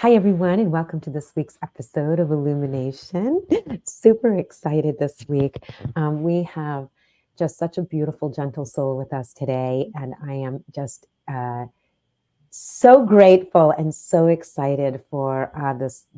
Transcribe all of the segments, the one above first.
Hi, everyone, and welcome to this week's episode of Illumi-Nation. Super excited this week. We have just such a beautiful, gentle soul with us today, and I am just so grateful and so excited for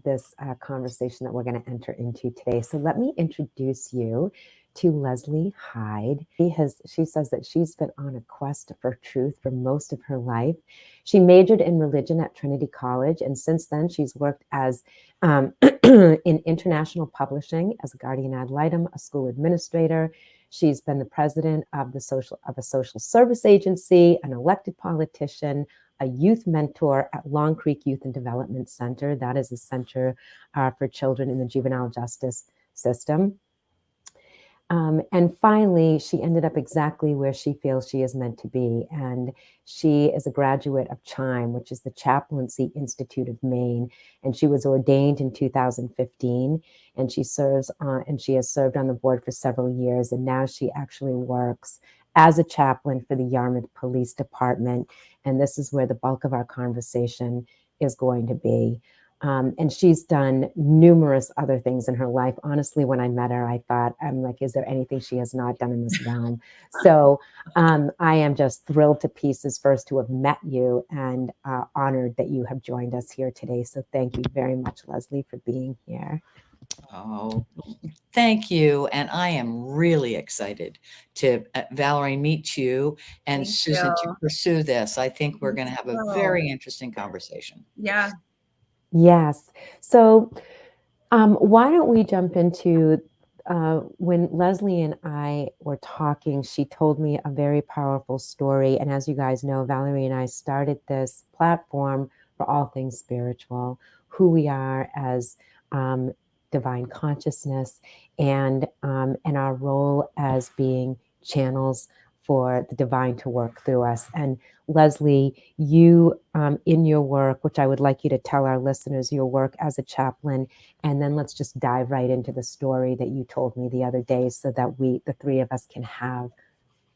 this conversation that we're going to enter into today. So let me introduce you to Leslie Hyde. She says that she's been on a quest for truth for most of her life. She majored in religion at Trinity College, and since then she's worked as in international publishing as a guardian ad litem, a school administrator. She's been the president of a social service agency, an elected politician, a youth mentor at Long Creek Youth and Development Center. That is a center for children in the juvenile justice system. And finally, she ended up exactly where she feels she is meant to be. And she is a graduate of CHIME, which is the Chaplaincy Institute of Maine. And she was ordained in 2015. And she has served on the board for several years. And now she actually works as a chaplain for the Yarmouth Police Department. And this is where the bulk of our conversation is going to be. And she's done numerous other things in her life. Honestly, when I met her, I thought, I'm like, is there anything she has not done in this realm? So I am just thrilled to pieces first to have met you and honored that you have joined us here today. So thank you very much, Leslie, for being here. Oh, thank you. And I am really excited to, Valerie, meet you and Thank Susan you. to pursue this. I think we're going to have a very interesting conversation. Yeah. Yes. So why don't we jump into when Leslie and I were talking, she told me a very powerful story. And as you guys know, Valerie and I started this platform for all things spiritual, who we are as divine consciousness, and our role as being channels for the divine to work through us. And Leslie, you in your work, which I would like you to tell our listeners, your work as a chaplain, and then let's just dive right into the story that you told me the other day so that the three of us can have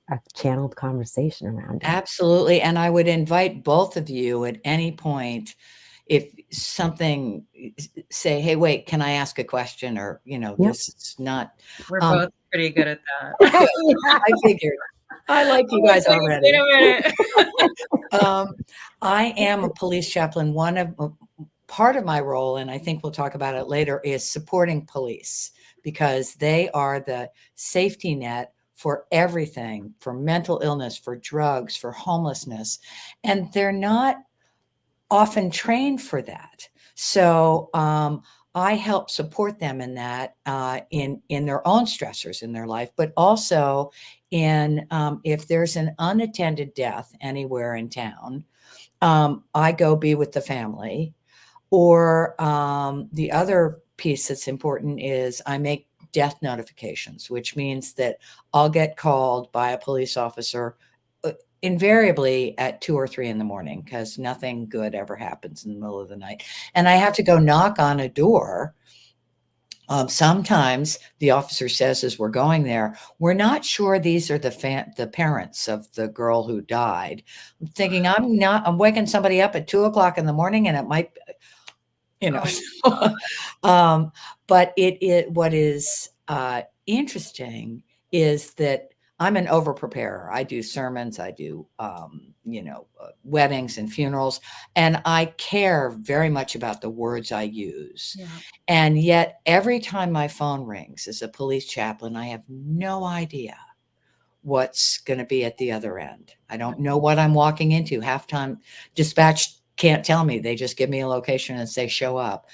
a channeled conversation around it. Absolutely. And I would invite both of you at any point, if something, say, hey, wait, can I ask a question? Or, Yep. this is not. We're both pretty good at that. I figured. I like you guys already. Wait a minute. I am a police chaplain. Part of my role, and I think we'll talk about it later, is supporting police because they are the safety net for everything, for mental illness, for drugs, for homelessness. And they're not often trained for that. So I help support them in that, in their own stressors in their life, but also in if there's an unattended death anywhere in town, I go be with the family. Or the other piece that's important is I make death notifications, which means that I'll get called by a police officer invariably at 2 or 3 in the morning because nothing good ever happens in the middle of the night. And I have to go knock on a door. Sometimes the officer says, as we're going there, we're not sure these are the parents of the girl who died. I'm thinking I'm waking somebody up at 2 o'clock in the morning and it might, but what is interesting is that I'm an over preparer. I do sermons, I do, weddings and funerals, and I care very much about the words I use. Yeah. And yet every time my phone rings as a police chaplain, I have no idea what's going to be at the other end. I don't know what I'm walking into. Halftime dispatch can't tell me. They just give me a location and say, show up.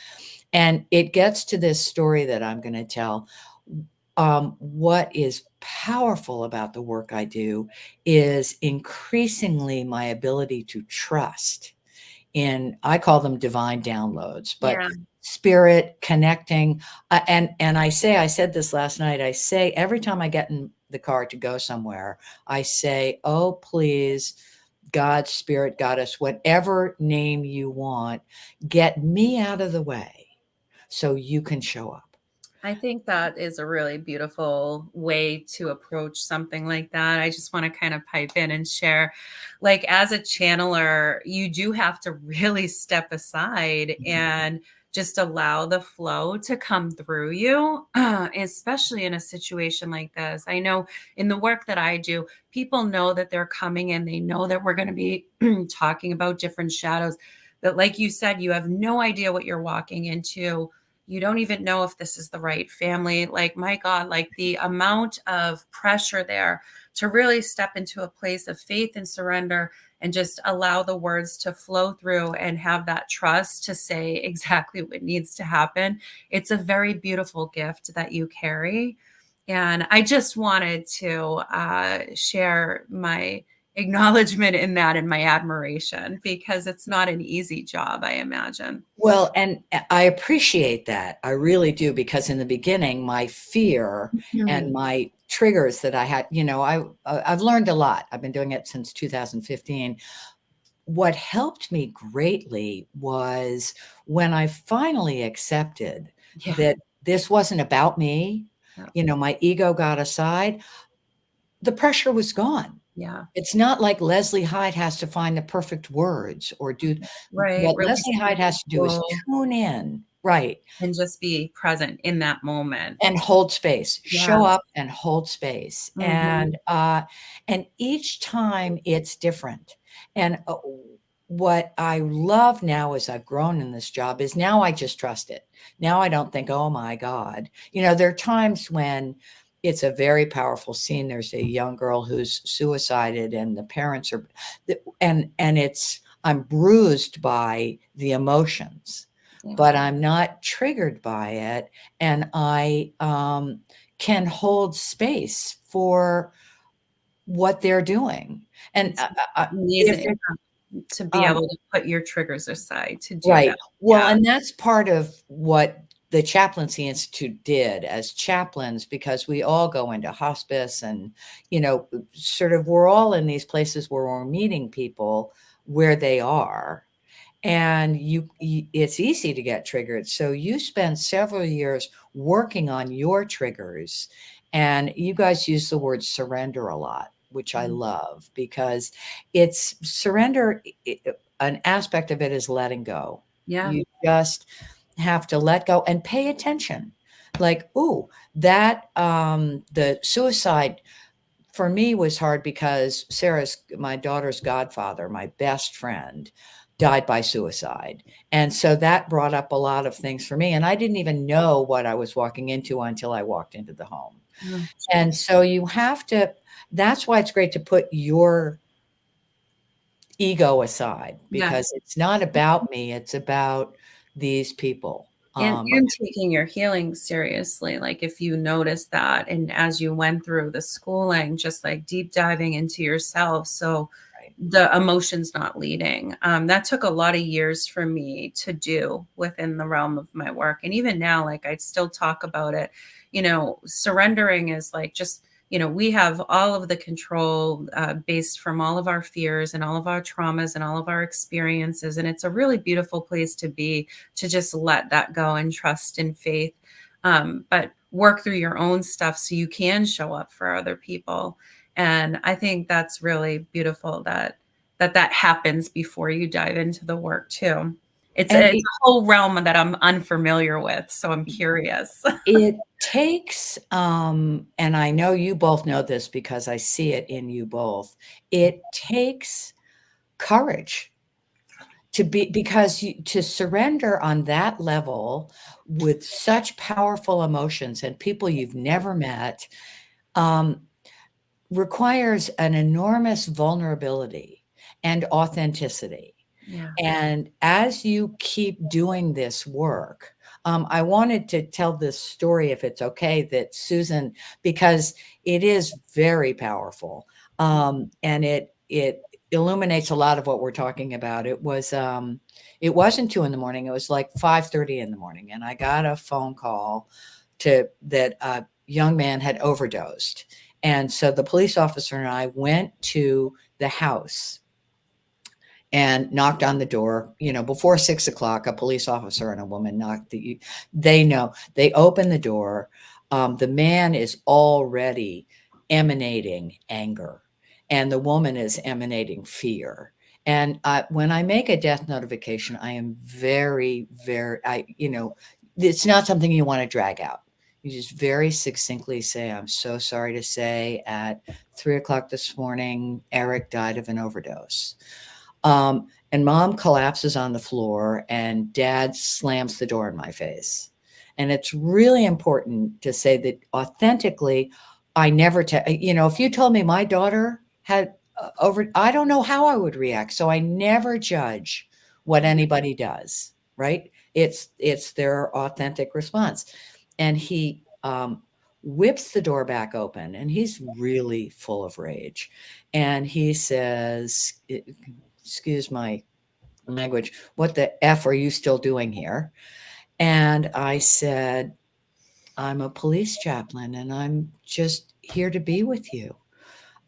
And it gets to this story that I'm going to tell. What is powerful about the work I do is increasingly my ability to trust in, I call them divine downloads, but spirit connecting. And I said this last night, I say, every time I get in the car to go somewhere, I say, oh, please, God, spirit, goddess, whatever name you want, get me out of the way so you can show up. I think that is a really beautiful way to approach something like that. I just want to kind of pipe in and share, like, as a channeler, you do have to really step aside and just allow the flow to come through you, especially in a situation like this. I know in the work that I do, people know that they're coming in, they know that we're going to be talking about different shadows. But like you said, you have no idea what you're walking into. You don't even know if this is the right family. Like, my God, like the amount of pressure there to really step into a place of faith and surrender and just allow the words to flow through and have that trust to say exactly what needs to happen. It's a very beautiful gift that you carry. And I just wanted to share my acknowledgement in that and my admiration, because it's not an easy job, I imagine. Well, and I appreciate that. I really do, because in the beginning, my fear and Mhm. my triggers that I had, I've learned a lot. I've been doing it since 2015. What helped me greatly was when I finally accepted Yeah. that this wasn't about me. Yeah. My ego got aside, the pressure was gone. Yeah. It's not like Leslie Hyde has to find the perfect words or do Right. what Release Leslie the Hyde has to do is control tune in, right, and just be present in that moment. and hold space. Yeah. Show up and hold space. Mhm. And each time it's different. And what I love now as I've grown in this job is now I just trust it. Now I don't think, oh my God. There are times when it's a very powerful scene. There's a young girl who's suicided, and the parents are, and I'm bruised by the emotions, Yeah. but I'm not triggered by it. And I can hold space for what they're doing. And It's if amazing it, to be um, able to put your triggers aside to do right. that. Well, Yeah. and that's part of what the Chaplaincy Institute did as chaplains, because we all go into hospice and, sort of we're all in these places where we're meeting people where they are. And it's easy to get triggered. So you spend several years working on your triggers, and you guys use the word surrender a lot, which I Mhm. love, because it's surrender. An aspect of it is letting go. Yeah. You just have to let go and pay attention. Like, ooh, the suicide for me was hard because my daughter's godfather, my best friend, died by suicide. And so that brought up a lot of things for me. And I didn't even know what I was walking into until I walked into the home. Oh, And geez. so that's why it's great to put your ego aside, Yeah. because it's not about me, it's about these people. And taking your healing seriously, like, if you notice that, and as you went through the schooling, just like deep diving into yourself, so Right. the emotions not leading. That took a lot of years for me to do within the realm of my work. And even now, like, I still talk about it. Surrendering is like, just, we have all of the control based from all of our fears and all of our traumas and all of our experiences. And it's a really beautiful place to be, to just let that go and trust in faith. But work through your own stuff so you can show up for other people. And I think that's really beautiful that happens before you dive into the work too. It's And it's a whole realm that I'm unfamiliar with, so I'm curious. it takes, and I know you both know this because I see it in you both. It takes courage to surrender on that level with such powerful emotions and people you've never met, um, requires an enormous vulnerability and authenticity. Yeah. And as you keep doing this work, I wanted to tell this story, if it's okay, that Susan, because it is very powerful, and it illuminates a lot of what we're talking about. It wasn't 2 in the morning; it was like 5:30 in the morning, and I got a phone call that a young man had overdosed, and so the police officer and I went to the house, and knocked on the door. Before 6 o'clock, a police officer and a woman knocked. They know. They open the door. The man is already emanating anger, and the woman is emanating fear. And when I make a death notification, I am very, very, it's not something you want to drag out. You just very succinctly say, I'm so sorry to say at 3 o'clock this morning, Eric died of an overdose. And mom collapses on the floor and dad slams the door in my face. And it's really important to say that authentically, I never, if you told me my daughter had I don't know how I would react. So I never judge what anybody does, right? It's their authentic response. And he whips the door back open, and he's really full of rage. And he says, excuse my language, what the F are you still doing here? And I said, I'm a police chaplain, and I'm just here to be with you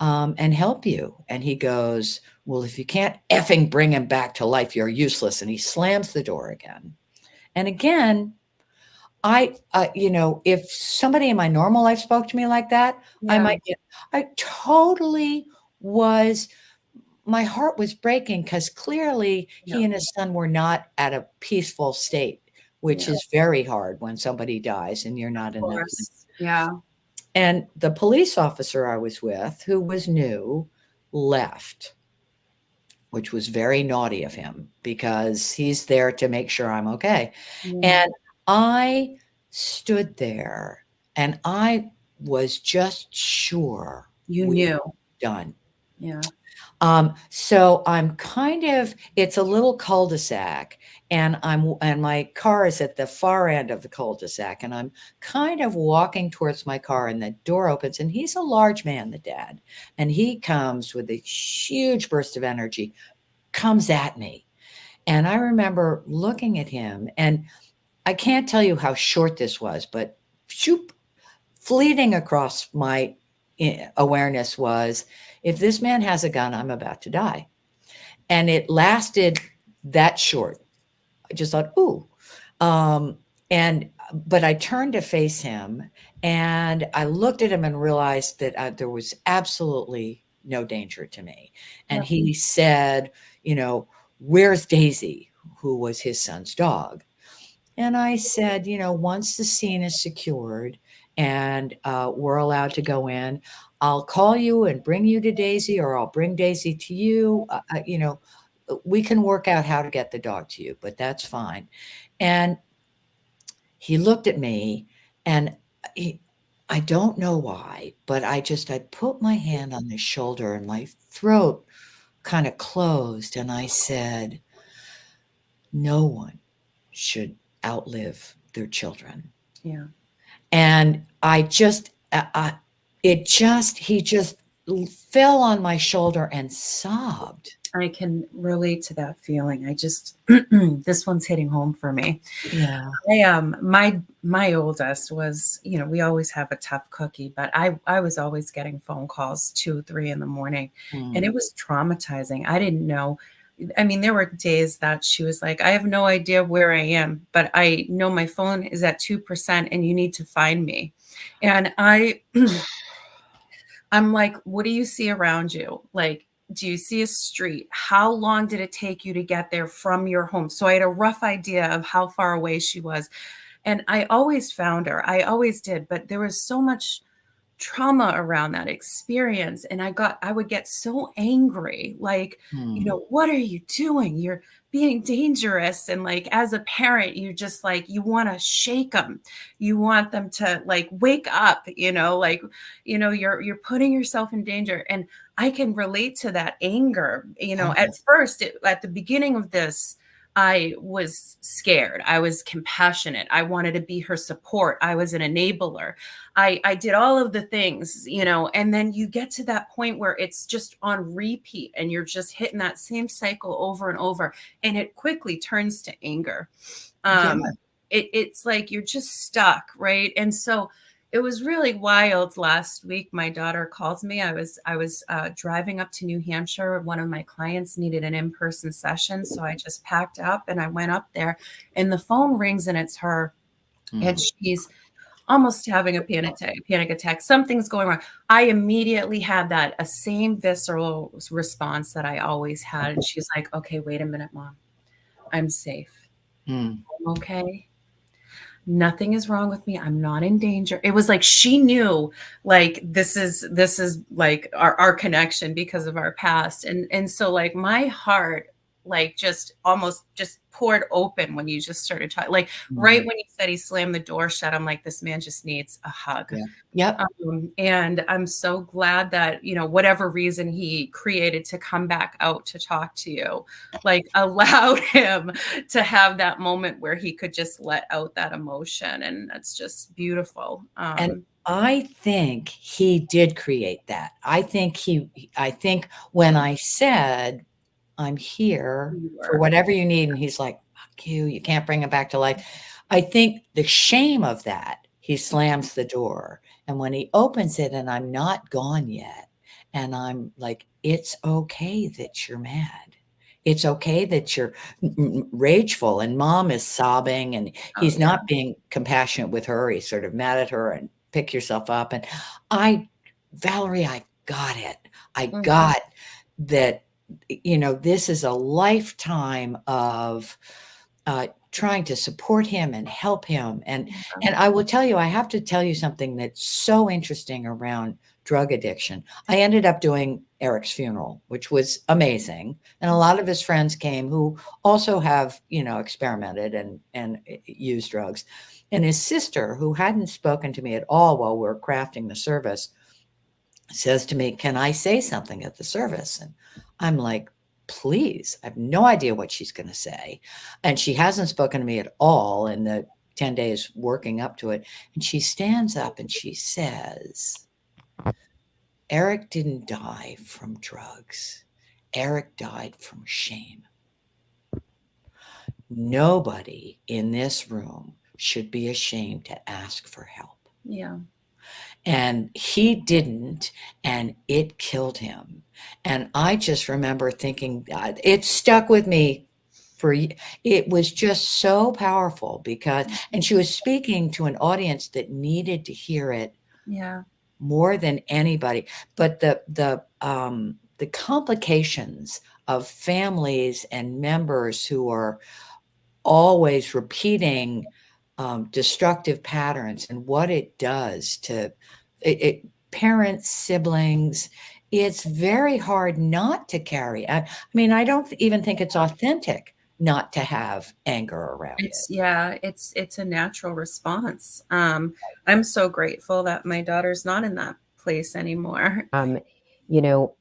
and help you. And he goes, well, if you can't effing bring him back to life, you're useless. And he slams the door again. And again, if somebody in my normal life spoke to me like that, Yeah. I totally was, my heart was breaking because clearly he and his son were not at a peaceful state, which is very hard when somebody dies and you're not in that. Yeah. And the police officer I was with, who was new, left, which was very naughty of him because he's there to make sure I'm okay. And I stood there and I was just sure You we knew. were done. Yeah. So I'm it's a little cul-de-sac, and my car is at the far end of the cul-de-sac, and I'm kind of walking towards my car, and the door opens, and he's a large man, the dad, and he comes with a huge burst of energy, comes at me. And I remember looking at him, and I can't tell you how short this was, but shoop, fleeting across my awareness was, if this man has a gun, I'm about to die. And it lasted that short. I just thought, ooh. But I turned to face him, and I looked at him and realized that there was absolutely no danger to me. And he said, where's Daisy, who was his son's dog? And I said, once the scene is secured and we're allowed to go in, I'll call you and bring you to Daisy, or I'll bring Daisy to you. We can work out how to get the dog to you, but that's fine. And he looked at me, and I don't know why, but I put my hand on his shoulder, and my throat kind of closed. And I said, no one should outlive their children. Yeah. And he just fell on my shoulder and sobbed. I can relate to that feeling. This one's hitting home for me. Yeah. My oldest was, we always have a tough cookie, but I was always getting phone calls 2, 3 in the morning, and it was traumatizing. I didn't know. I mean, there were days that she was like, I have no idea where I am, but I know my phone is at 2% and you need to find me. And I'm like, what do you see around you? Like, do you see a street? How long did it take you to get there from your home? So I had a rough idea of how far away she was. And I always found her. I always did. But there was so much trauma around that experience. And I would get so angry, like, what are you doing? You're being dangerous. And like, as a parent, you just like, you want to shake them. You want them to like, wake up, you're putting yourself in danger. And I can relate to that anger. At first, at the beginning of this, I was scared. I was compassionate. I wanted to be her support. I was an enabler. I did all of the things, and then you get to that point where it's just on repeat and you're just hitting that same cycle over and over, and it quickly turns to anger. It's like you're just stuck, right? And so it was really wild. Last week, my daughter calls me. I was driving up to New Hampshire. One of my clients needed an in-person session, so I just packed up and I went up there. And the phone rings, and it's her, and she's almost having a panic attack. Something's going wrong. I immediately had a same visceral response that I always had, and she's like, "Okay, wait a minute, Mom. I'm safe. I'm okay. Nothing is wrong with me. I'm not in danger." It was like she knew, like, this is like our connection because of our past. And so, like, my heart, like, just almost just poured open when you just started talking. Like, right when you said he slammed the door shut, I'm like, this man just needs a hug. Yep. And I'm so glad that, you know, whatever reason he created to come back out to talk to you, like, allowed him to have that moment where he could just let out that emotion. And that's just beautiful. And I think he did create that. I think when I said, "I'm here for whatever you need," and he's like, "Fuck you, you can't bring him back to life." I think the shame of that, he slams the door. And when he opens it and I'm not gone yet, and I'm like, "It's okay that you're mad. It's okay that you're rageful." And Mom is sobbing, and he's not being compassionate with her. He's sort of mad at her and pick yourself up. And Valerie, I got it. I got that, you know, this is a lifetime of trying to support him and help him. And I will tell you, I have to tell you something that's so interesting around drug addiction. I ended up doing Eric's funeral, which was amazing. And a lot of his friends came who also have, you know, experimented and used drugs. And his sister, who hadn't spoken to me at all while we were crafting the service, says to me, "Can I say something at the service?" And I'm like, "Please." I have no idea what she's going to say. And she hasn't spoken to me at all in the 10 days working up to it. And she stands up and she says, "Eric didn't die from drugs. Eric died from shame. Nobody in this room should be ashamed to ask for help." Yeah. And he didn't, and it killed him. And I just remember thinking, it stuck with me it was just so powerful and she was speaking to an audience that needed to hear it more than anybody. But the complications of families and members who are always repeating destructive patterns and what it does to parents, siblings, it's very hard not to carry. I mean, I don't even think it's authentic not to have anger around it. It's a natural response. I'm so grateful that my daughter's not in that place anymore. You know,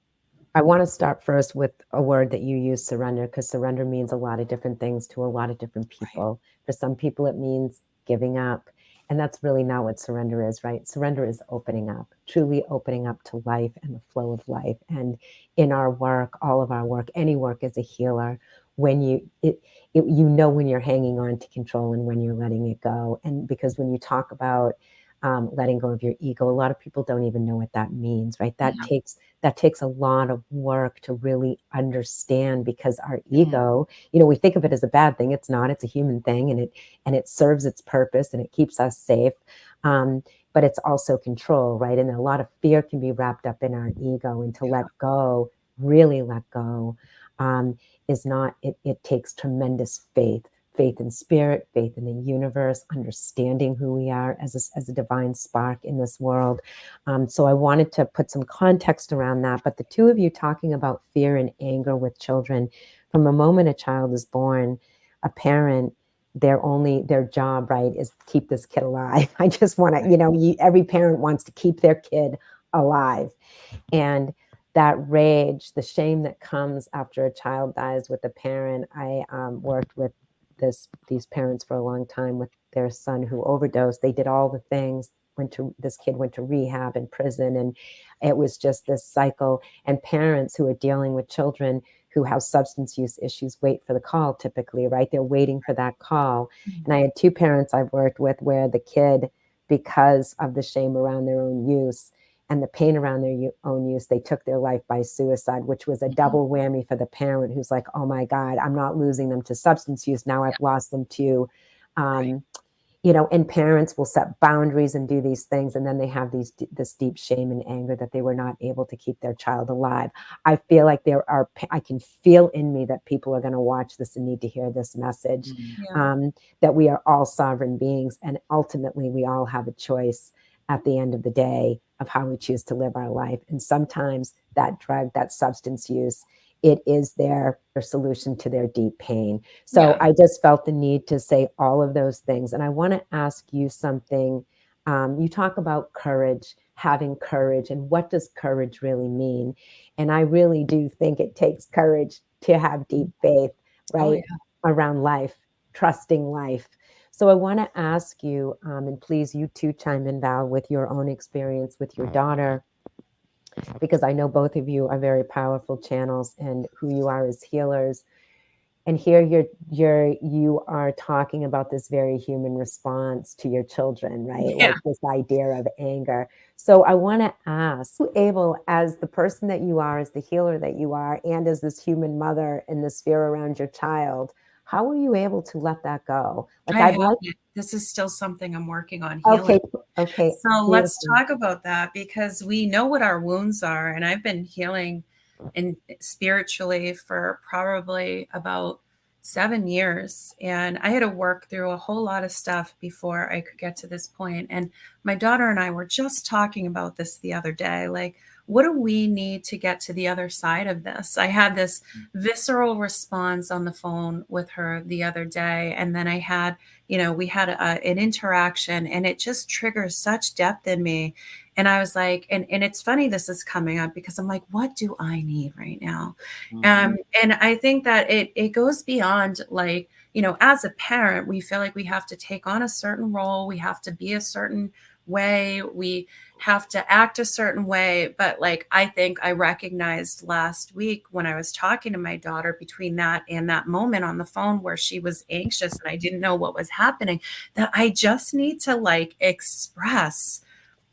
I want to start first with a word that you use, surrender, because surrender means a lot of different things to a lot of different people. Right. For some people, it means giving up. And that's really not what surrender is, right? Surrender is opening up, truly opening up to life and the flow of life. And in our work, all of our work, any work as a healer, when you know when you're hanging on to control and when you're letting it go. And because when you talk about letting go of your ego, a lot of people don't even know what that means, right? That takes a lot of work to really understand, because our ego, you know, we think of it as a bad thing. It's not. It's a human thing, and it serves its purpose and it keeps us safe. But it's also control, right? And a lot of fear can be wrapped up in our ego, and to let go, really let go, is not. It takes tremendous faith in spirit, faith in the universe, understanding who we are as a divine spark in this world. So I wanted to put some context around that. But the two of you talking about fear and anger with children, from the moment a child is born, a parent, their job, right, is to keep this kid alive. I just want to, you know, every parent wants to keep their kid alive. And that rage, the shame that comes after a child dies with a parent. I worked with these parents for a long time with their son who overdosed. They did all the things, this kid went to rehab and prison, and it was just this cycle. And parents who are dealing with children who have substance use issues wait for the call typically, right? They're waiting for that call. And I had two parents I've worked with where the kid because of the shame around their own use and the pain around their own use, they took their life by suicide, which was a double whammy for the parent who's like, oh my God, I'm not losing them to substance use. Now I've lost them to, and parents will set boundaries and do these things. And then they have this deep shame and anger that they were not able to keep their child alive. I feel like I can feel in me that people are going to watch this and need to hear this message, that we are all sovereign beings. And ultimately we all have a choice at the end of the day of how we choose to live our life. And sometimes that drug, that substance use, it is their solution to their deep pain. So I just felt the need to say all of those things. And I want to ask you something. You talk about courage, having courage, and what does courage really mean? And I really do think it takes courage to have deep faith, right? Around life, trusting life. So I want to ask you, and please, you too chime in, Val, with your own experience with your daughter, because I know both of you are very powerful channels and who you are as healers. And here you are talking about this very human response to your children, right? Like this idea of anger. So I want to ask, who able, as the person that you are, as the healer that you are, and as this human mother in the sphere around your child, how were you able to let that go? This is still something I'm working on healing. Okay. So let's talk about that, because we know what our wounds are. And I've been healing and spiritually for probably about 7 years. And I had to work through a whole lot of stuff before I could get to this point. And my daughter and I were just talking about this the other day. Like, what do we need to get to the other side of this? I had this visceral response on the phone with her the other day. And then I had, we had an interaction, and it just triggers such depth in me. And I was like, and it's funny this is coming up, because I'm like, what do I need right now? And I think that it goes beyond, like, as a parent, we feel like we have to take on a certain role. We have to be a certain way. We have to act a certain way. But like, I think I recognized last week when I was talking to my daughter, between that and that moment on the phone where she was anxious and I didn't know what was happening, that I just need to like express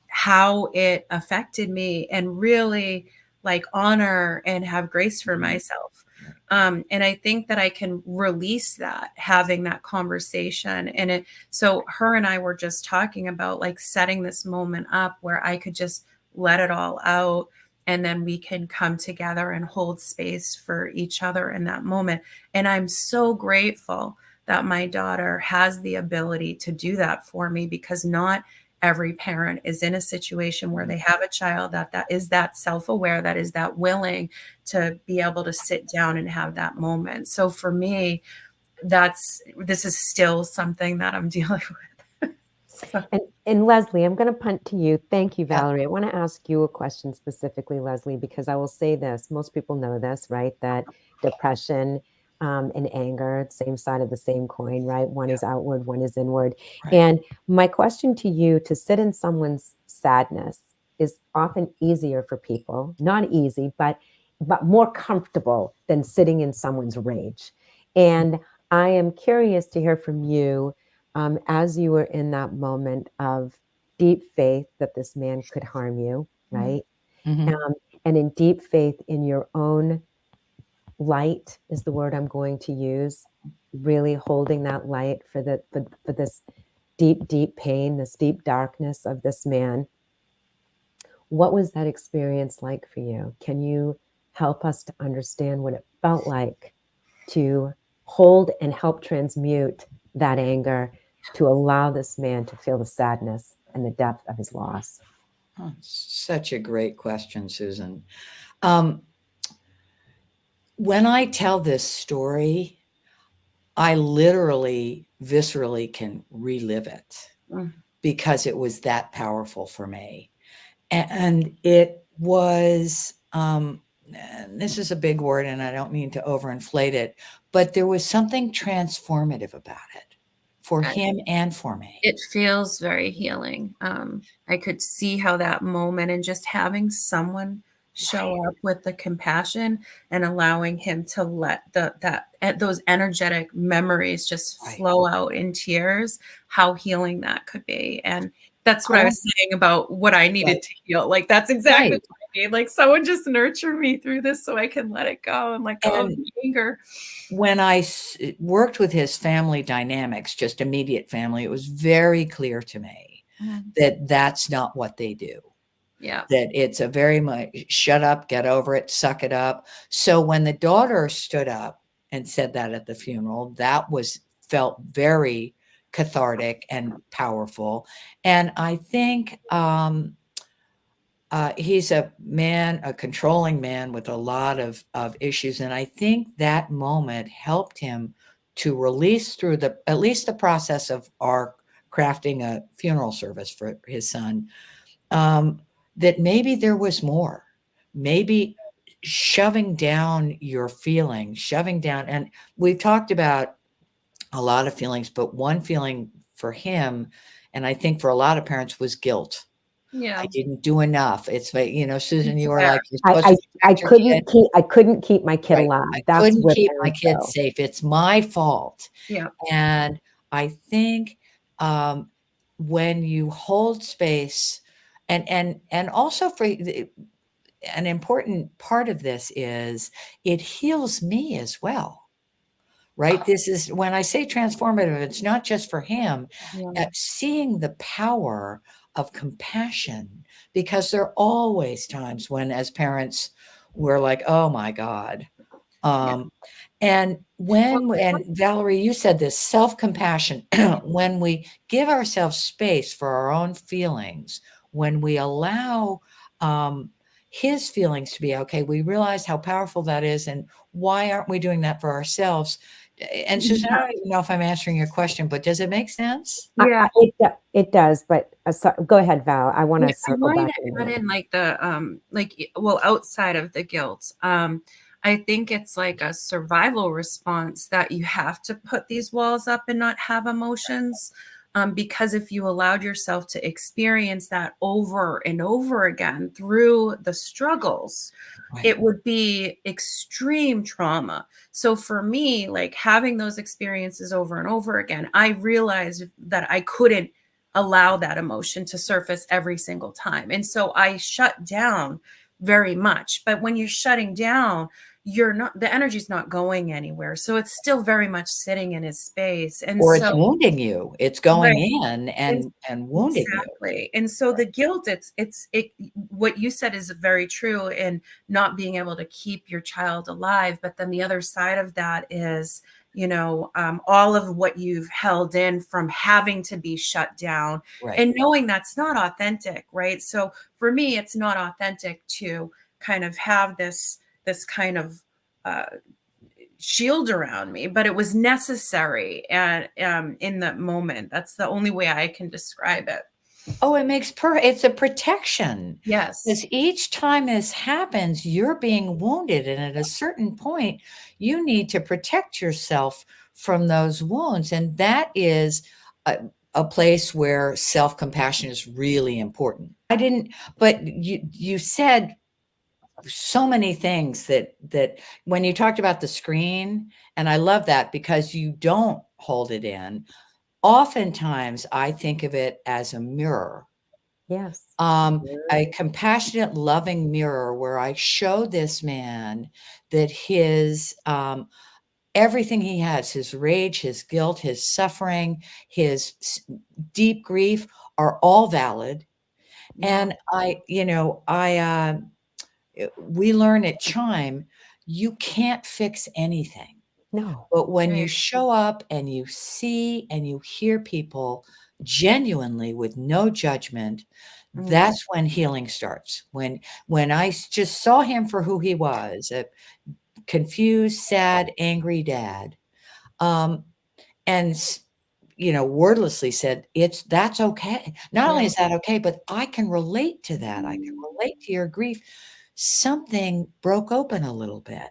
how it affected me and really like honor and have grace for myself. And I think that I can release that, having that conversation. And so her and I were just talking about like setting this moment up where I could just let it all out. And then we can come together and hold space for each other in that moment. And I'm so grateful that my daughter has the ability to do that for me, because not every parent is in a situation where they have a child that is that self-aware, that is that willing to be able to sit down and have that moment. So for me, this is still something that I'm dealing with. So. And Leslie, I'm going to punt to you. Thank you, Valerie. I want to ask you a question specifically, Leslie, because I will say this. Most people know this, right? That depression and anger, same side of the same coin, right? One is outward, one is inward. Right. And my question to you, to sit in someone's sadness is often easier for people, not easy, but more comfortable than sitting in someone's rage. And I am curious to hear from you, as you were in that moment of deep faith that this man could harm you, right? And in deep faith in your own light is the word I'm going to use, really holding that light for this deep pain, this deep darkness of this man. What was that experience like for you? Can you help us to understand what it felt like to hold and help transmute that anger, to allow this man to feel the sadness and the depth of his loss? Oh, such a great question, Susan. When I tell this story, I literally, viscerally can relive it because it was that powerful for me. And it was, and this is a big word and I don't mean to overinflate it, but there was something transformative about it for him and for me. It feels very healing. I could see how that moment, and just having someone show up with the compassion and allowing him to let those energetic memories just flow out in tears, how healing that could be. And That's what I Oh, was saying about what I right, needed to heal. Like, that's exactly right. what I need. Like, someone just nurture me through this so I can let it go and let go of And the anger. when I worked with his family dynamics, just immediate family, it was very clear to me Mhm. that that's not what they do. Yeah. That it's a very much shut up, get over it, suck it up. So when the daughter stood up and said that at the funeral, that was felt very cathartic and powerful. And I think he's a man, a controlling man with a lot of issues. And I think that moment helped him to release through the at least the process of our crafting a funeral service for his son, um, that maybe there was more. Maybe shoving down your feelings, shoving down, and we've talked about a lot of feelings, but one feeling for him, and I think for a lot of parents, was guilt. I Yeah. didn't do enough. It's like, Susan, you were Yeah. like, you're supposed to I protect your kid. couldn't keep my kid Right. alive. I That's couldn't where keep my parents kids go. safe. It's my fault. Yeah. And I think um, when you hold space, and also for an important part of this is it heals me as well, right? This is when I say transformative, it's not just for him. Yeah. Seeing the power of compassion, because there are always times when, as parents, we're like, oh my God. Yeah. Um, and and Valerie, you said this self-compassion, when we give ourselves space for our own feelings, when we allow his feelings to be okay, we realize how powerful that is. And why aren't we doing that for ourselves? And Susan, I Yeah. don't even know if I'm answering your question, but does it make sense? Yeah. It does, but go ahead, Val. I want Yeah, to I circle wanted back to in add here. in like the well, outside of the guilt, I think it's like a survival response that you have to put these walls up and not have emotions. Because if you allowed yourself to experience that over and over again through the struggles, Right. it would be extreme trauma. So for me, like having those experiences over and over again, I realized that I couldn't allow that emotion to surface every single time. And so I shut down very much. But when you're shutting down, you're not, the energy's not going anywhere. So it's still very much sitting in his space. And Or it's so, wounding you. It's right. going in And and wounding you. exactly. And so the guilt, what you said is very true in not being able to keep your child alive. But then the other side of that is, all of what you've held in from having to be shut down Right. and knowing that's not authentic, right? So for me, it's not authentic to kind of have this kind of uh, shield around me, but it was necessary and in that moment. That's the only way I can describe it. Oh, it makes it's a protection. Yes. Because each time this happens, you're being wounded, and at a certain point, you need to protect yourself from those wounds, and that is a place where self-compassion is really important. I didn't but you said so many things that when you talked about the screen, and I love that because you don't hold it in. Oftentimes, I think of it as a mirror, Yes. a compassionate, loving mirror where I show this man that his everything he has, his rage, his guilt, his suffering, his deep grief are all valid. Yeah. And we learn at Chime, you can't fix anything. No. But when you Right. show up and you see and you hear people genuinely with no judgment, Mm. that's when healing starts. When I just saw him for who he was, a confused, sad, angry dad, um, and wordlessly said, that's okay. Not only Yeah. is that okay, but I can relate to that. I can Mm. relate to your grief. Something broke open a little bit Yeah.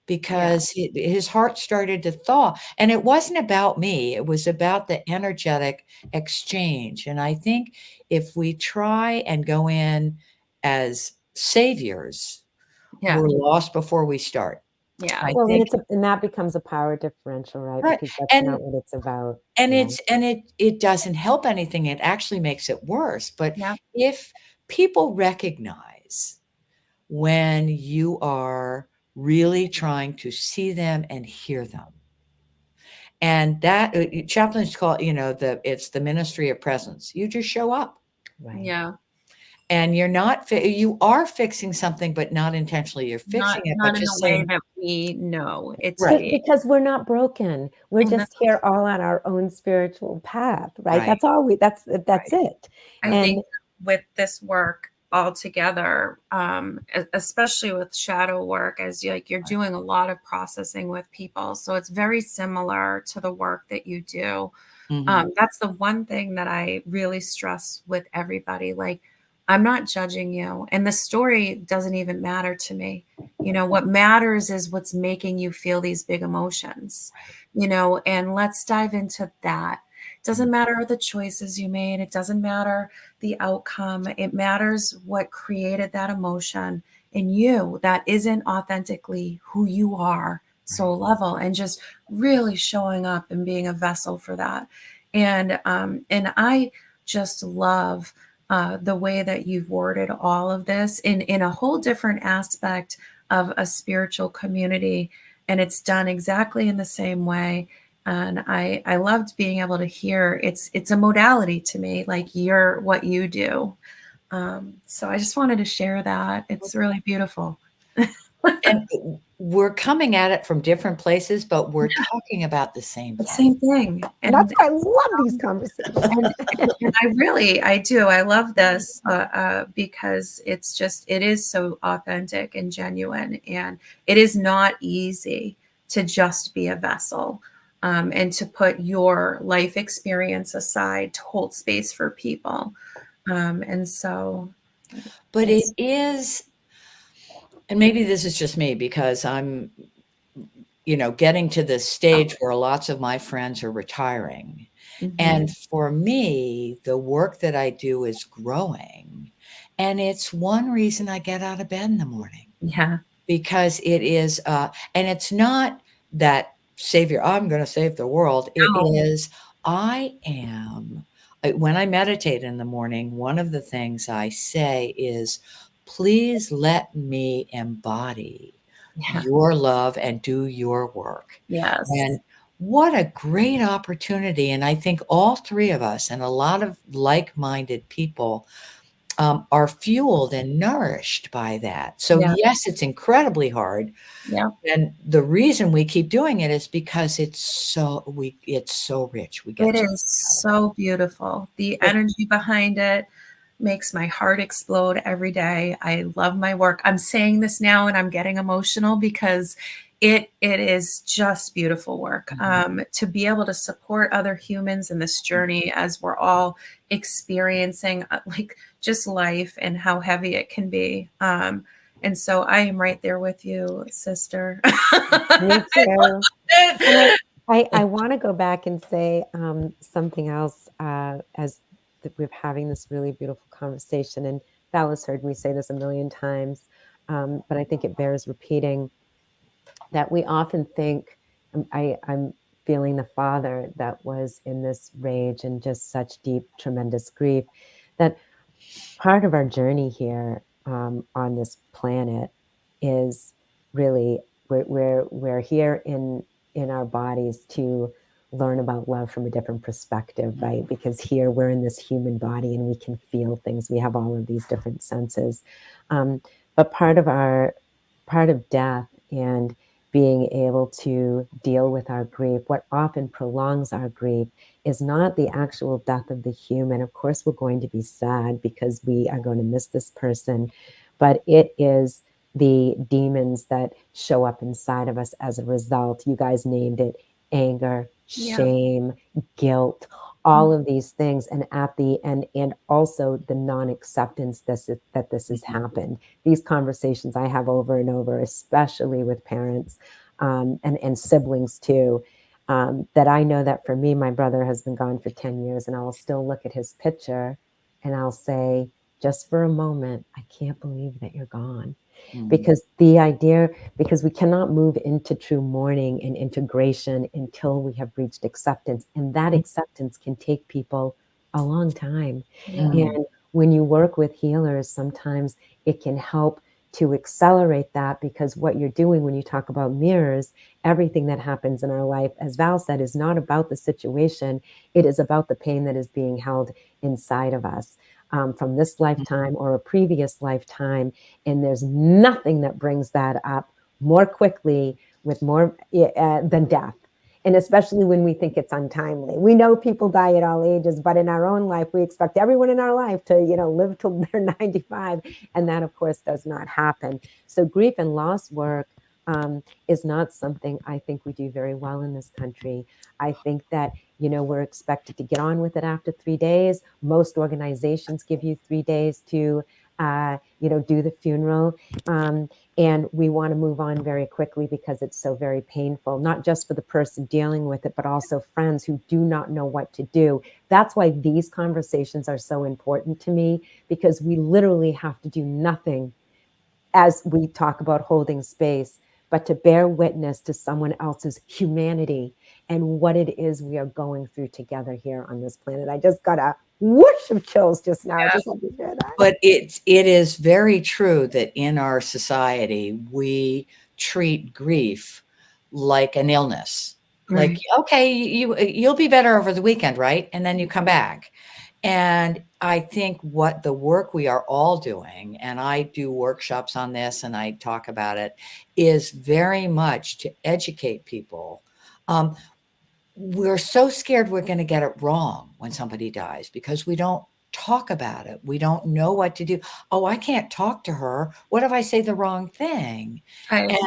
because his heart started to thaw. And it wasn't about me, it was about the energetic exchange. And I think if we try and go in as saviors, Yeah. we're lost before we start. Yeah. I Well, think, and that becomes a power differential, right? right. Because that's And not what it's about. and Yeah, it doesn't help anything. It actually makes it worse. But Yeah. if people recognize when you are really trying to see them and hear them, and that chaplains call, it's the ministry of presence. You just show up, right. Yeah. and you are fixing something, but not intentionally. You're fixing it, but Not in a just way saying, that we know. It's right, Because we're not broken. We're and just here all on our own spiritual path, right? right, That's all that's right. it. I And think with this work altogether, especially with shadow work, as you're doing a lot of processing with people, so it's very similar to the work that you do. Mhm. That's the one thing that I really stress with everybody. Like, I'm not judging you, and the story doesn't even matter to me. What matters is what's making you feel these big emotions, and let's dive into that. Doesn't matter the choices you made, it doesn't matter the outcome. It matters what created that emotion in you that isn't authentically who you are, Right. soul level, and just really showing up and being a vessel for that. And I just love the way that you've worded all of this in a whole different aspect of a spiritual community, and it's done exactly in the same way. And I loved being able to hear it's a modality to me, like you're what you do. So I just wanted to share that. It's really beautiful. And we're coming at it from different places, but we're talking about the same The thing. same thing. that's why I love these conversations. And I do. I love this because it is so authentic and genuine. And it is not easy to just be a vessel and to put your life experience aside to hold space for people. And so But it it's, is, and maybe this is just me because I'm, getting to this stage where lots of my friends are retiring. mhm, And for me, the work that I do is growing. And it's one reason I get out of bed in the morning yeah, because it is, and it's not that savior, I'm going to save the world. It no, is, when I meditate in the morning, one of the things I say is, please let me embody yeah, your love and do your work. yes, And what a great opportunity. And I think all three of us and a lot of like minded people are fueled and nourished by that. So, yeah, yes, it's incredibly hard. yeah. And the reason we keep doing it is because it's so rich. We It get so is much out of so beautiful. The it. energy behind it makes my heart explode every day. I love my work. I'm saying this now and I'm getting emotional because it is just beautiful work. Mhm. To be able to support other humans in this journey as we're all experiencing like just life and how heavy it can be. And so I am right there with you, sister. Me too. And It. I want to go back and say something else as that we're having this really beautiful conversation. And Val has heard me say this a million times, but I think it bears repeating that we often think I'm feeling the father that was in this rage and just such deep, tremendous grief that part of our journey here on this planet is really we're here in our bodies to learn about love from a different perspective, right? Because here we're in this human body and we can feel things. We have all of these different senses, but part of death and being able to deal with our grief, what often prolongs our grief is not the actual death of the human. Of course, we're going to be sad because we are going to miss this person, but it is the demons that show up inside of us as a result. You guys named it: anger, Yeah. shame, guilt, all of these things. And at the end, and also the non-acceptance that this has Mhm. happened. These conversations I have over and over, especially with parents and siblings too, that I know that for me, my brother has been gone for 10 years, and I'll still look at his picture and I'll say, just for a moment, I can't believe that you're gone. because the idea, because we cannot move into true mourning and integration until we have reached acceptance. And that acceptance can take people a long time. Yeah. And when you work with healers, sometimes it can help to accelerate that, because what you're doing when you talk about mirrors, everything that happens in our life, as Val said, is not about the situation. It is about the pain that is being held inside of us from this lifetime or a previous lifetime. And there's nothing that brings that up more quickly with more than death. And especially when we think it's untimely. We know people die at all ages, but in our own life, we expect everyone in our life to, live till they're 95. And that, of course, does not happen. So grief and loss work is not something I think we do very well in this country. I think that, we're expected to get on with it after 3 days. Most organizations give you 3 days to, do the funeral. And we want to move on very quickly because it's so very painful, not just for the person dealing with it, but also friends who do not know what to do. That's why these conversations are so important to me, because we literally have to do nothing as we talk about holding space, but to bear witness to someone else's humanity and what it is we are going through together here on this planet. I just got a whoosh of chills just now. I just had to share that. But it is very true that in our society, we treat grief like an illness. Right. Like, okay, you'll be better over the weekend, right? And then you come back. And I think what the work we are all doing, and I do workshops on this and I talk about it, is very much to educate people. We're so scared we're going to get it wrong when somebody dies because we don't talk about it. We don't know what to do. Oh, I can't talk to her. What if I say the wrong thing? And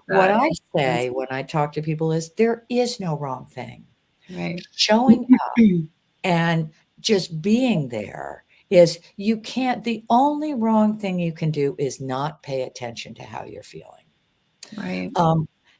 what I say when I talk to people is there is no wrong thing. Right. Showing up and just being there is the only wrong thing you can do is not pay attention to how you're feeling. Right.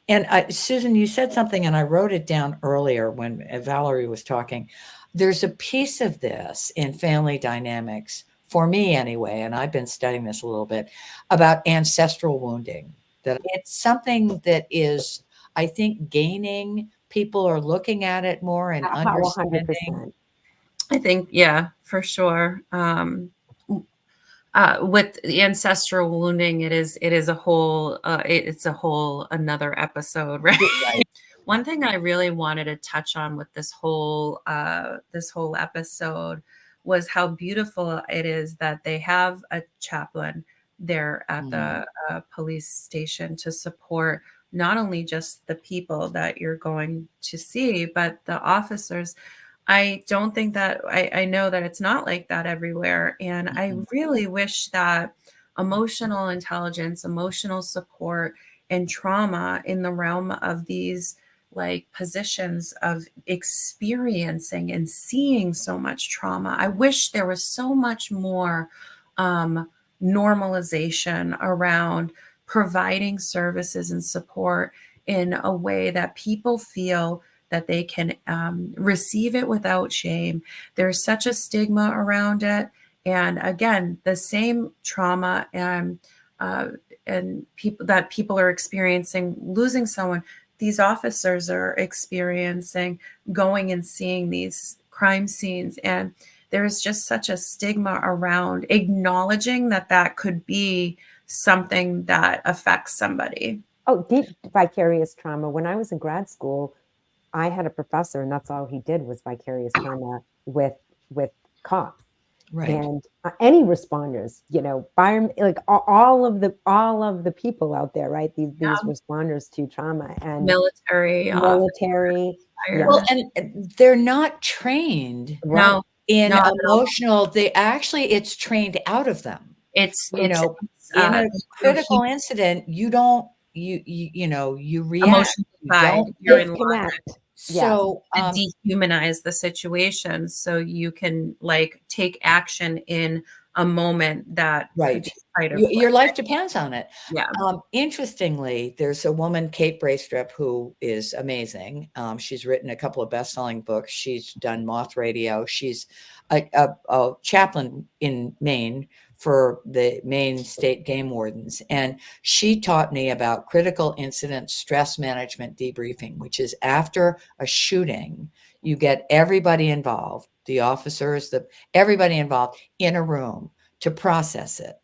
And Susan, you said something, and I wrote it down earlier when Valerie was talking. There's a piece of this in family dynamics, for me anyway, and I've been studying this a little bit, about ancestral wounding. That it's something that is, I think, gaining. People are looking at it more and understanding. 100%. I think, yeah, for sure. With the ancestral wounding, it's a whole another episode, right? Right. One thing I really wanted to touch on with this whole episode was how beautiful it is that they have a chaplain there at the police station to support not only just the people that you're going to see, but the officers. I don't think that I know that it's not like that everywhere. And I really wish that emotional intelligence, emotional support, and trauma in the realm of these like positions of experiencing and seeing so much trauma. I wish there was so much more normalization around providing services and support in a way that people feel that they can receive it without shame. There's such a stigma around it. And again, the same trauma and people are experiencing losing someone, these officers are experiencing going and seeing these crime scenes. And there's just such a stigma around acknowledging that could be something that affects somebody. Oh, deep vicarious trauma. When I was in grad school, I had a professor, and that's all he did was vicarious trauma with cops. Right. And any responders, firemen, like all of the people out there, right? These responders to trauma and military. Yeah. Well, and they're not trained No, in emotional. It's trained out of them. It's in a critical incident, you don't you react. You don't disconnect. So to dehumanize the situation so you can like take action in a moment that right. Your life depends on it. Yeah. Interestingly, there's a woman, Kate Braestrup, who is amazing. She's written a couple of best-selling books. She's done Moth Radio. She's a chaplain in Maine for the Maine state game wardens. And she taught me about critical incident stress management debriefing, which is after a shooting, you get everybody involved, the officers, everybody involved in a room to process it.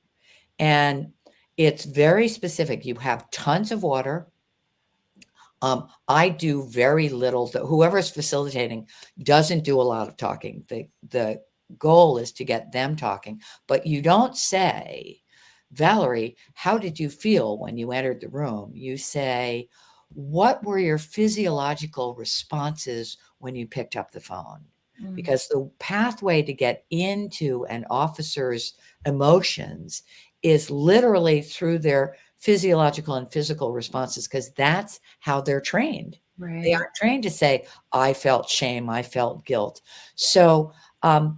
And it's very specific. You have tons of water. I do very little. Whoever's facilitating doesn't do a lot of talking. The goal is to get them talking, but you don't say, Valerie, how did you feel when you entered the room? You say, what were your physiological responses when you picked up the phone? Because the pathway to get into an officer's emotions is literally through their physiological and physical responses, because that's how they're trained. Right. They aren't trained to say, I felt shame, I felt guilt. So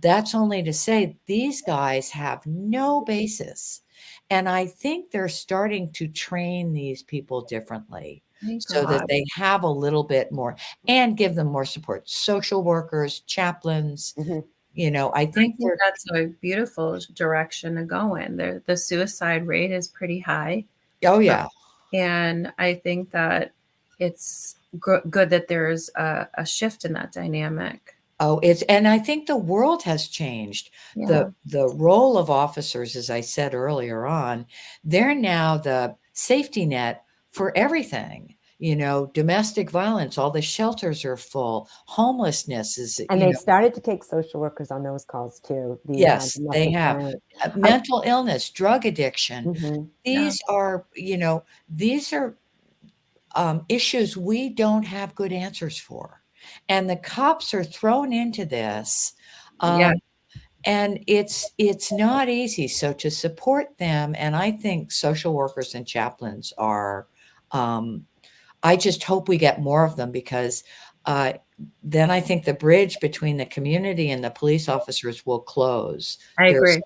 that's only to say these guys have no basis. And I think they're starting to train these people differently so that they have a little bit more and give them more support. Social workers, chaplains, I think that's a beautiful direction to go in. The suicide rate is pretty high. Oh, yeah. And I think that it's good that there's a shift in that dynamic. Oh, and I think the world has changed. Yeah. The role of officers, as I said earlier on, they're now the safety net for everything. Domestic violence, all the shelters are full. Homelessness is, And they've started to take social workers on those calls too. Yes, they have. Mental illness, drug addiction. These are issues we don't have good answers for. And the cops are thrown into this. And it's not easy. So to support them, and I think social workers and chaplains are, I just hope we get more of them, because then I think the bridge between the community and the police officers will close. I agree.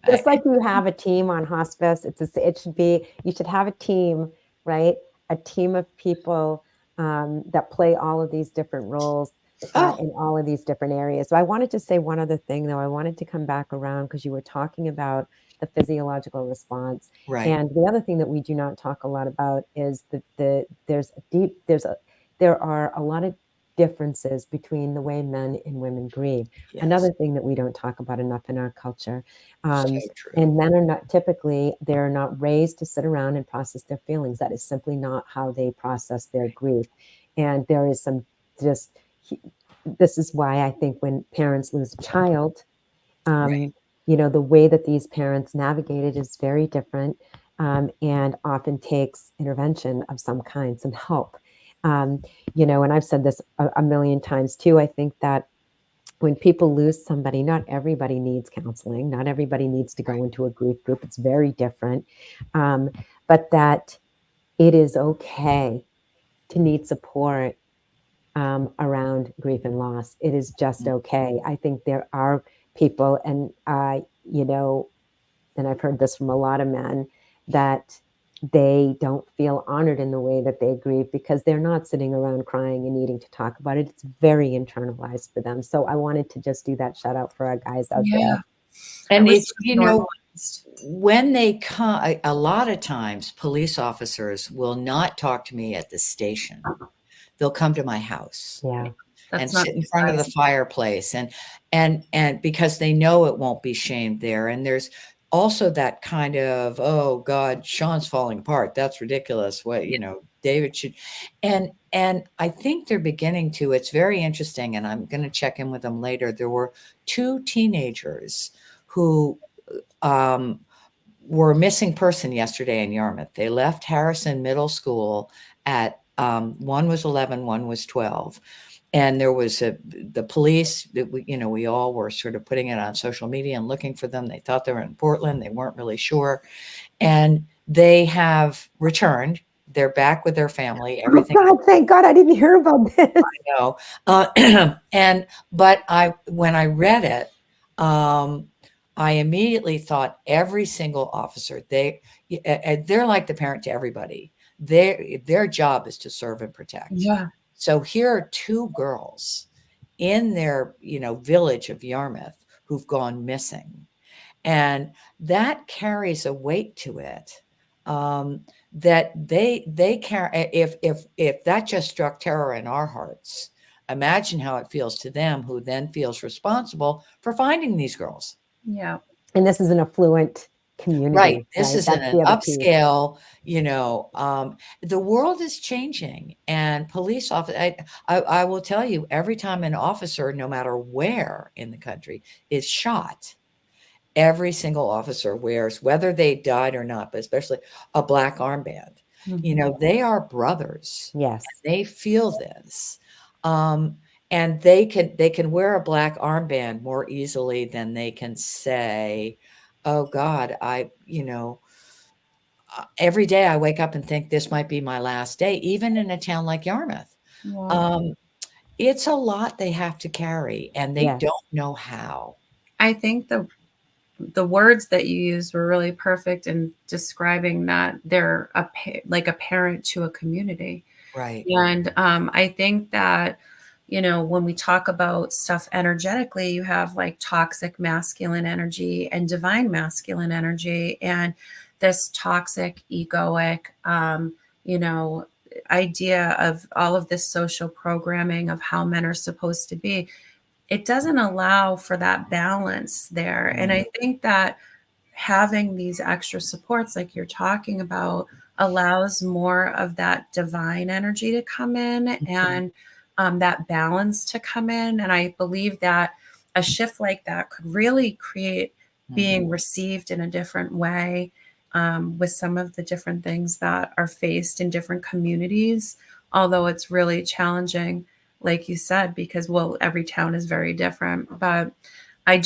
Just like you have a team on hospice, you should have a team, right? A team of people that play all of these different roles in all of these different areas. So I wanted to say one other thing, though. I wanted to come back around because you were talking about the physiological response. Right. And the other thing that we do not talk a lot about is there are a lot of differences between the way men and women grieve. Yes. Another thing that we don't talk about enough in our culture. And men are not they're not raised to sit around and process their feelings. That is simply not how they process their grief. And there is this is why I think when parents lose a child, the way that these parents navigate it is very different, and often takes intervention of some kind, some help. And I've said this a million times too. I think that when people lose somebody, not everybody needs counseling. Not everybody needs to go into a grief group. It's very different. But that it is okay to need support around grief and loss. It is just okay. I think there are people, and and I've heard this from a lot of men, that they don't feel honored in the way that they grieve because they're not sitting around crying and needing to talk about it. It's very internalized for them. So I wanted to just do that shout out for our guys out there. And it's, when they come, a lot of times police officers will not talk to me at the station. They'll come to my house. Yeah. And sit in front of the fireplace, and because they know it won't be shamed there. And there's also that kind of, oh God, Sean's falling apart. That's ridiculous. What, David should, and I think they're beginning to, it's very interesting. And I'm going to check in with them later. There were 2 teenagers who, were a missing person yesterday in Yarmouth. They left Harrison Middle School at, one was 11, one was 12. And there was the police that we all were sort of putting it on social media and looking for them. They thought they were in Portland. They weren't really sure. And they have returned. They're back with their family. Everything. Oh God, thank God I didn't hear about this. I know. But when I read it, I immediately thought every single officer, they're like the parent to everybody. Their job is to serve and protect. Yeah. So here are 2 girls in their, village of Yarmouth who've gone missing. And that carries a weight to it, that they care. If that just struck terror in our hearts, imagine how it feels to them, who then feels responsible for finding these girls. Yeah. And this is an affluent Right. community, This right? is in That's an the other piece. upscale, the world is changing, and police officer, I will tell you, every time an officer, no matter where in the country, is shot, every single officer wears, whether they died or not, but especially a black armband. They are brothers. Yes. They feel this. And they can wear a black armband more easily than they can say, oh God, every day I wake up and think this might be my last day, even in a town like Yarmouth. Yeah. It's a lot they have to carry, and they Yes. don't know how. I think the words that you used were really perfect in describing that they're like a parent to a community. Right. And I think that, when we talk about stuff energetically, you have like toxic masculine energy and divine masculine energy. And this toxic, egoic, idea of all of this social programming of how men are supposed to be, it doesn't allow for that balance there. And I think that having these extra supports like you're talking about allows more of that divine energy to come in, and that balance to come in. And I believe that a shift like that could really create being received in a different way, with some of the different things that are faced in different communities, although it's really challenging, like you said, because, well, every town is very different. But I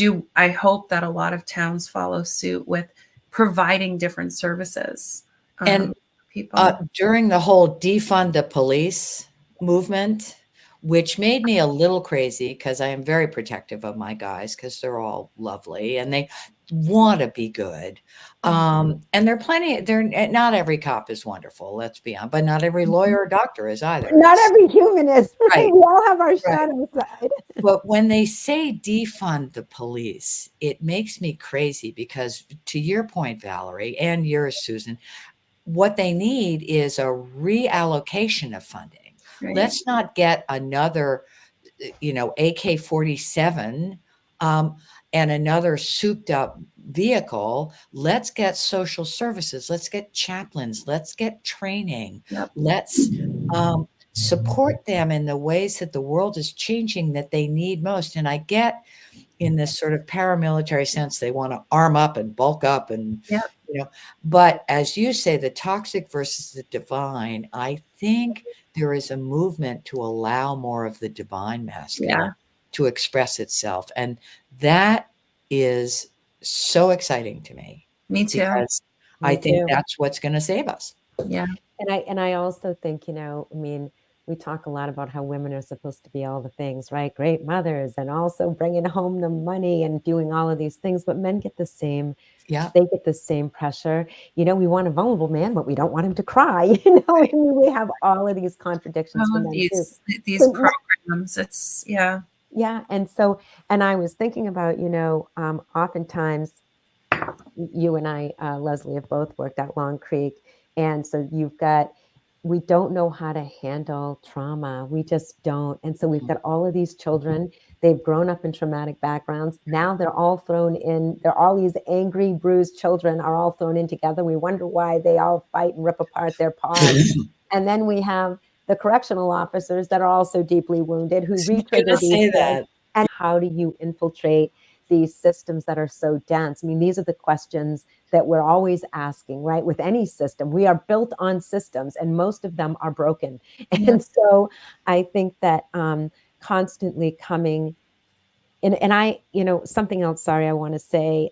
hope that a lot of towns follow suit with providing different services, And for people. during the whole defund the police movement, which made me a little crazy because I am very protective of my guys because they're all lovely and they want to be good. And not every cop is wonderful, let's be honest, but not every lawyer or doctor is either. Not every human is, right? Right. We all have our Right. shadow side. But when they say defund the police, it makes me crazy because, to your point, Valerie, and yours, Susan, what they need is a reallocation of funding. Right. Let's not get another, AK-47, and another souped up vehicle. Let's get social services. Let's get chaplains. Let's get training. Yep. Let's support them in the ways that the world is changing that they need most. And I get, in this sort of paramilitary sense, they want to arm up and bulk up and, Yep. but as you say, the toxic versus the divine, I think there is a movement to allow more of the divine masculine to express itself. And that is so exciting to me. Me too. Because Me I think too. that's what's going to save us. Yeah. And I also think, we talk a lot about how women are supposed to be all the things, right? Great mothers, and also bringing home the money and doing all of these things. But men get the same. Yeah. They get the same pressure. We want a vulnerable man, but we don't want him to cry. We have all of these contradictions for men too. These programs. It's Yeah. And I was thinking about, oftentimes you and I, Leslie, have both worked at Long Creek. And so we don't know how to handle trauma. We just don't. And so we've got all of these children. They've grown up in traumatic backgrounds. Now they're all thrown in. They're all these angry, bruised children are all thrown in together. We wonder why they all fight and rip apart their pods. And then we have the correctional officers that are also deeply wounded who re-trigger these things. And how do you infiltrate these systems that are so dense? These are the questions that we're always asking, right? With any system, we are built on systems, and most of them are broken. And so I think that constantly coming, and I, something else, sorry, I want to say,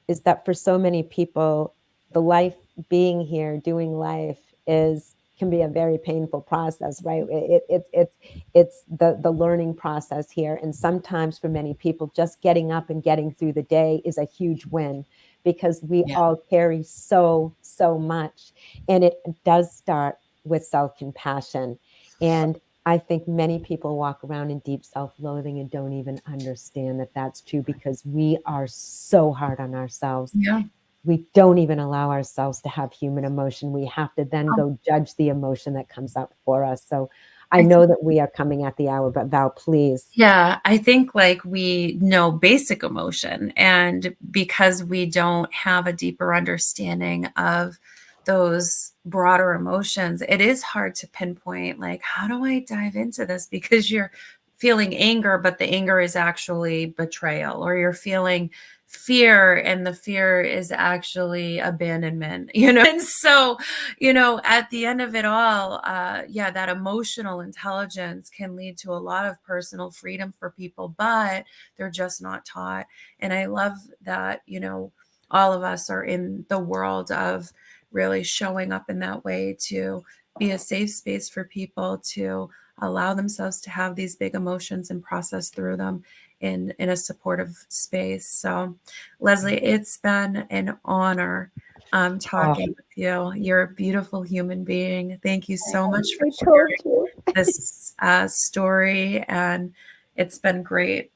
is that for so many people, the life being here, doing life can be a very painful process, right? It's the learning process here. And sometimes for many people, just getting up and getting through the day is a huge win, because we all carry so much. And it does start with self-compassion. And I think many people walk around in deep self-loathing and don't even understand that that's true, because we are so hard on ourselves. Yeah. We don't even allow ourselves to have human emotion. We have to then go judge the emotion that comes up for us. So I know that we are coming at the hour, but Val, please. Yeah, I think like we know basic emotion, and because we don't have a deeper understanding of those broader emotions, it is hard to pinpoint like, how do I dive into this? Because you're feeling anger, but the anger is actually betrayal, or you're feeling fear and the fear is actually abandonment, and so at the end of it all, yeah, that emotional intelligence can lead to a lot of personal freedom for people, but they're just not taught. And I love that, all of us are in the world of really showing up in that way to be a safe space for people to allow themselves to have these big emotions and process through them in a supportive space. So, Leslie, it's been an honor talking with you. You're a beautiful human being. Thank you so much for I told sharing you. this story, and it's been great.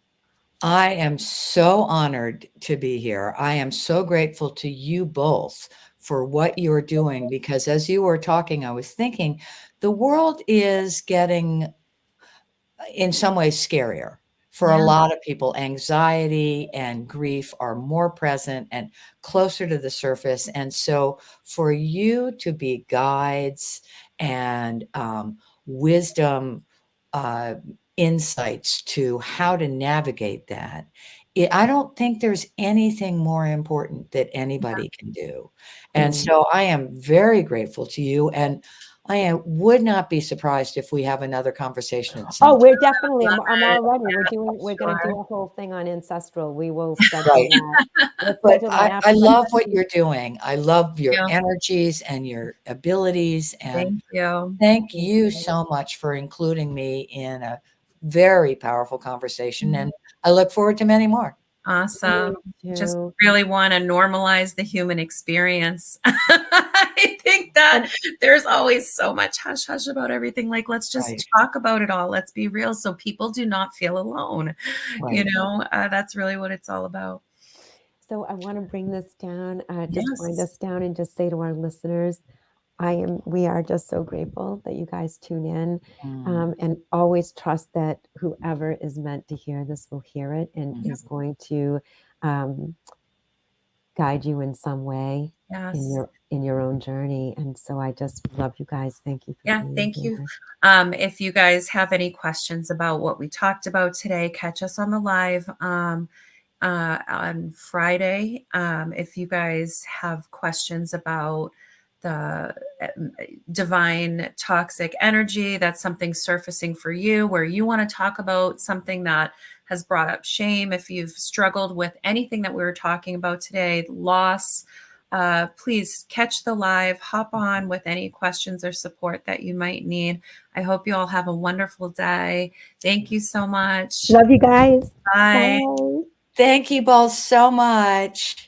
I am so honored to be here. I am so grateful to you both for what you're doing, because as you were talking, I was thinking the world is getting, in some ways, scarier. For a Yeah. lot of people, anxiety and grief are more present and closer to the surface. And so, for you to be guides and wisdom, uh, insights to how to navigate that, I don't think there's anything more important that anybody can do. And Mm. so, I am very grateful to you. And would not be surprised if we have another conversation at some Oh, time. we're definitely, Love I'm it. all ready. We're going to do Sure. a whole thing on ancestral. We will schedule Right. that. We'll But schedule that I after. But love what you're doing. I love your Yeah. energies and your abilities, and Thank you. thank thank you you. so much for including me in a very powerful conversation, and I look forward to many more. Awesome. Me Just too. really want to normalize the human experience. I think that And there's always so much hush hush about everything. Like, let's Right, just talk about it all. Let's be real so people do not feel alone. right. That's really what it's all about. so I want to bring this down, just wind Yes. us down and just say to our listeners, we are just so grateful that you guys tune in, Mm, and always trust that whoever is meant to hear this will hear it and mm. is going to um, guide you in some way Yes. in your own journey. And so I just love you guys. Thank you for Yeah, being thank you. here. If you guys have any questions about what we talked about today, catch us on the live on Friday. If you guys have questions about the divine toxic energy, that's something surfacing for you, where you want to talk about something that has brought up shame, if you've struggled with anything that we were talking about today, loss, please catch the live, hop on with any questions or support that you might need. I hope you all have a wonderful day. Thank you so much. Love you guys. Bye. Bye. Thank you both so much.